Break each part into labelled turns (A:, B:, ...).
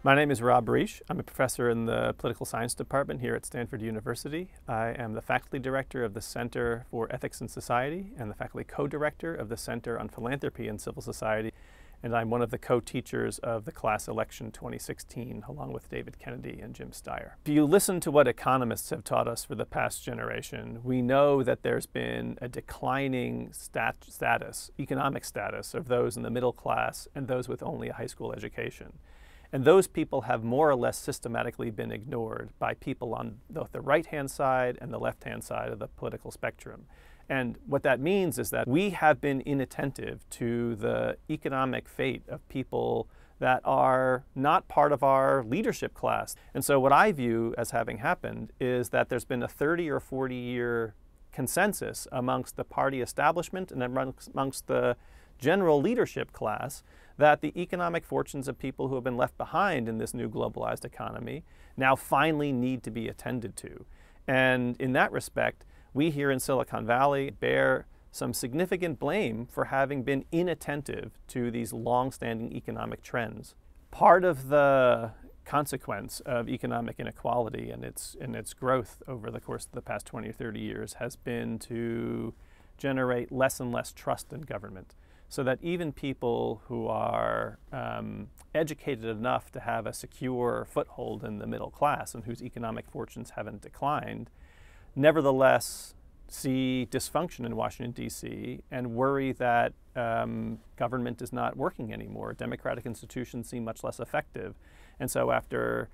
A: My name is Rob Reich. I'm a professor in the political science department here at Stanford University. I am the faculty director of the Center for Ethics and Society and the faculty co-director of the Center on Philanthropy and Civil Society. And I'm one of the co-teachers of the class election 2016, along with David Kennedy and Jim Steyer. If you listen to what economists have taught us for the past generation, we know that there's been a declining economic status of those in the middle class and those with only a high school education. And those people have more or less systematically been ignored by people on both the right-hand side and the left-hand side of the political spectrum. And what that means is that we have been inattentive to the economic fate of people that are not part of our leadership class. And so what I view as having happened is that there's been a 30 or 40-year consensus amongst the party establishment and amongst the general leadership class that the economic fortunes of people who have been left behind in this new globalized economy now finally need to be attended to. And in that respect, we here in Silicon Valley bear some significant blame for having been inattentive to these long-standing economic trends. Part of the consequence of economic inequality and its growth over the course of the past 20 or 30 years has been to generate less and less trust in government, so that even people who are educated enough to have a secure foothold in the middle class and whose economic fortunes haven't declined, nevertheless see dysfunction in Washington, D.C. and worry that government is not working anymore. Democratic institutions seem much less effective. And so after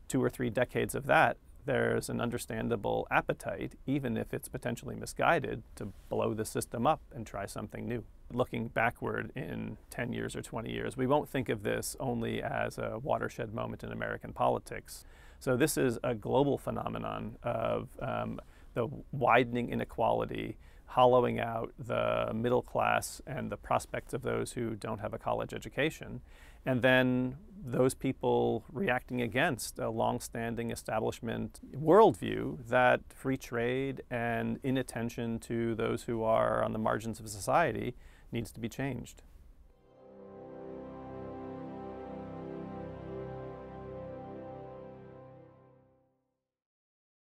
A: 2 or 3 decades of that, there's an understandable appetite, even if it's potentially misguided, to blow the system up and try something new. Looking backward in 10 years or 20 years, we won't think of this only as a watershed moment in American politics. So this is a global phenomenon of the widening inequality, hollowing out the middle class and the prospects of those who don't have a college education, and then those people reacting against a long-standing establishment worldview that free trade and inattention to those who are on the margins of society needs to be changed.